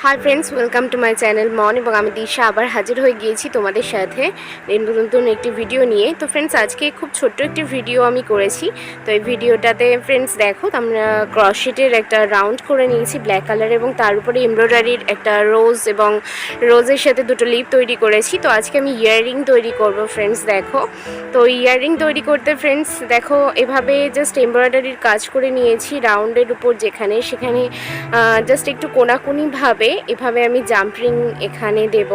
High friends welcome to my channel मन और आमी दिशा आबार हाजिर हो गिएछि तोमादेर साथे नतून एक भिडियो निये। तो फ्रेंड्स आज के खूब छोट्ट एक भिडियो आमी करेछि। तो ये भिडियोटाते फ्रेंड्स देखो आमरा क्रशेटेर एक राउंड करे निয়েছি ब्लैक कलर और तार उपरे एमब्रयडारिर एक रोज और रोजेर साथे दुटो लिप तैरी करेछि। तो आज के आमी इयारिंग तैरी करब फ्रेंड्स देखो। तो इयारिंग तैरी करते फ्रेंड्स देखो एभाবে जस्ट एमब्रयडारिर काज करे निয়েছি राउंडेर ऊपर जेखाने सेखाने जस्ट एकटु कोनाकुनि भावे এভাবে আমি জাম্প রিং এখানে দেব,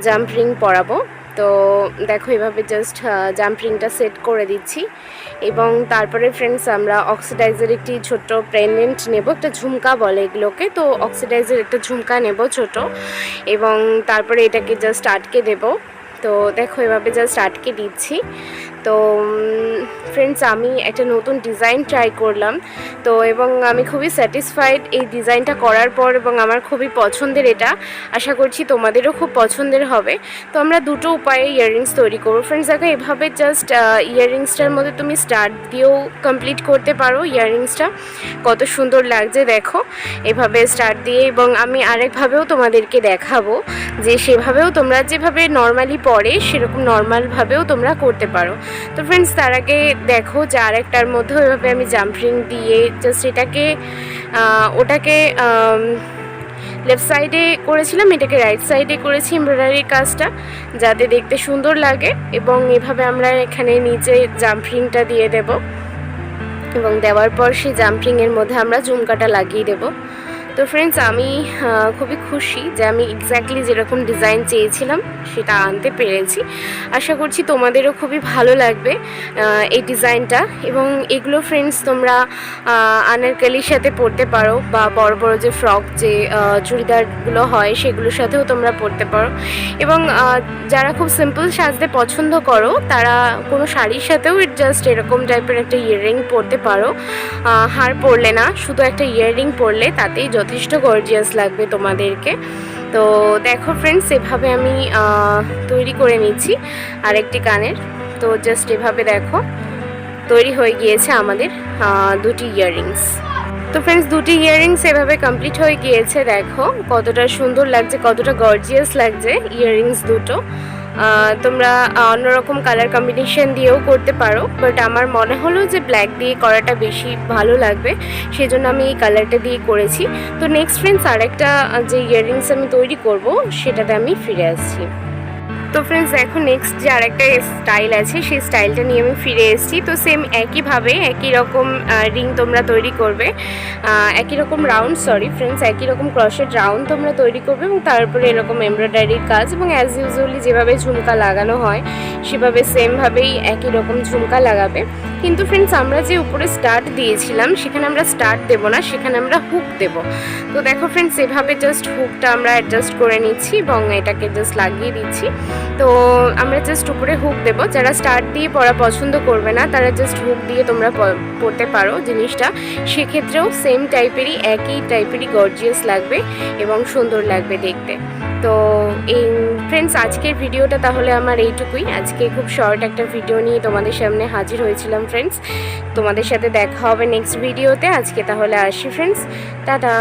জাম্প রিং পরাবো। তো দেখো এভাবে জাস্ট জাম্প রিংটা সেট করে দিচ্ছি এবং তারপরে ফ্রেন্ডস আমরা অক্সিডাইজের একটি ছোট পেন্ডেন্ট নেব, একটা ঝুমকা বলে এগুলোকে। তো অক্সিডাইজের একটা ঝুমকা নেব ছোট এবং তারপরে এটাকে জাস্ট আটকে দেব। তো দেখো এভাবে জাস্ট আটকে দিচ্ছি। তো ফ্রেন্ডস আমি একটা নতুন ডিজাইন ট্রাই করলাম তো এবং আমি খুবই স্যাটিসফাইড এই ডিজাইনটা করার পর এবং আমার খুবই পছন্দের, এটা আশা করছি তোমাদেরও খুব পছন্দের হবে। তো আমরা দুটো উপায়ে ইয়াররিংস তৈরি করব ফ্রেন্ডস। দেখো এভাবে জাস্ট ইয়াররিংসটার মধ্যে তুমি স্টার্ট দিয়েও কমপ্লিট করতে পারো। ইয়াররিংসটা কত সুন্দর লাগছে দেখো এভাবে স্টার্ট দিয়ে, এবং আমি আরেকভাবেও তোমাদেরকে দেখাবো যে সেভাবেও তোমরা যেভাবে নর্মালি পরে সেরকম নর্মালভাবেও তোমরা করতে পারো। তো ফ্রেন্ডস তার আগে দেখো যে আরেকটার মধ্যে ওইভাবে আমি জাম্প রিং দিয়ে জাস্ট এটাকে ওটাকে লেফট সাইডে করেছিলাম, এটাকে রাইট সাইডে করেছি এমব্রয়ডারির কাজটা যাতে দেখতে সুন্দর লাগে। এবং এভাবে আমরা এখানে নিচে জাম্প রিংটা দিয়ে দেব এবং দেওয়ার পর সেই জাম্প রিংয়ের মধ্যে আমরা ঝুমকাটা লাগিয়ে দেব। তো ফ্রেন্ডস আমি খুবই খুশি যে আমি এক্স্যাক্টলি যেরকম ডিজাইন চেয়েছিলাম সেটা আনতে পেরেছি। আশা করছি তোমাদেরও খুবই ভালো লাগবে এই ডিজাইনটা। এবং এগুলো ফ্রেন্ডস তোমরা আনারকলির সাথে পরতে পারো বা বড় বড় যে ফ্রক যে চুড়িদারগুলো হয় সেগুলোর সাথেও তোমরা পরতে পারো। এবং যারা খুব সিম্পল সাজতে পছন্দ করো তারা কোনো শাড়ির সাথেও জাস্ট এরকম টাইপের একটা ইয়াররিং পরতে পারো। হার পরলে না, শুধু একটা ইয়াররিং পরলে তাতেই যথেষ্ট গর্জিয়াস লাগবে তোমাদেরকে। তো দেখো ফ্রেন্ডস এভাবে আমি তৈরি করে নিচ্ছি আরেকটি কানের। তো জাস্ট এভাবে দেখো তৈরি হয়ে গিয়েছে আমাদের দুটি ইয়াররিংস। তো ফ্রেন্ডস দুটি ইয়াররিংস এভাবে কমপ্লিট হয়ে গিয়েছে। দেখো কতটা সুন্দর লাগছে, কতটা গর্জিয়াস লাগছে ইয়াররিংস দুটো। তোমরা অন্যরকম কালার কম্বিনেশন দিয়েও করতে পারো, বাট আমার মনে হলো যে ব্ল্যাক দিয়ে করাটা বেশি ভালো লাগবে, সেজন্য আমি এই কালারটা দিয়ে করেছি। তো নেক্সট ফ্রেন্ডস আরেকটা যে ইয়াররিংস আমি তৈরি করব সেটাতে আমি ফিরে আসছি। তো ফ্রেন্ডস দেখো নেক্সট যে আরেকটা স্টাইল আছে সেই স্টাইলটা নিয়ে আমি ফিরে এসেছি। তো সেম একইভাবে একই রকম রিং তোমরা তৈরি করবে, একই রকম রাউন্ড ফ্রেন্ডস একই রকম ক্রশেট রাউন্ড তোমরা তৈরি করবে এবং তারপরে এরকম এমব্রয়ডারির কাজ এবং অ্যাজ ইউজুয়ালি যেভাবে ঝুমকা লাগানো হয় সেভাবে সেমভাবেই একই রকম ঝুমকা লাগাবে। কিন্তু ফ্রেন্ডস আমরা যে উপরে স্টার্ট দিয়েছিলাম সেখানে আমরা স্টার্ট দেবো না, সেখানে আমরা হুক দেব। তো দেখো ফ্রেন্ডস এভাবে জাস্ট হুকটা আমরা অ্যাডজাস্ট করে নিচ্ছি এবং এটাকে জাস্ট লাগিয়ে দিচ্ছি। তো আমরা জাস্ট উপরে হুক দেব। যারা স্টার্ট দিয়ে পরা পছন্দ করবে না তারা জাস্ট হুক দিয়ে তোমরা পরতে পারো জিনিসটা, সেক্ষেত্রেও সেম টাইপেরই একই টাইপেরই গর্জিয়াস লাগবে এবং সুন্দর লাগবে দেখতে। তো এই ফ্রেন্ডস আজকের ভিডিওটা তাহলে আমার এইটুকুই। আজকে খুব শর্ট একটা ভিডিও নিয়ে তোমাদের সামনে হাজির হয়েছিলাম ফ্রেন্ডস। তোমাদের সাথে দেখা হবে নেক্সট ভিডিওতে। আজকে তাহলে আসি ফ্রেন্ডস, টাটা।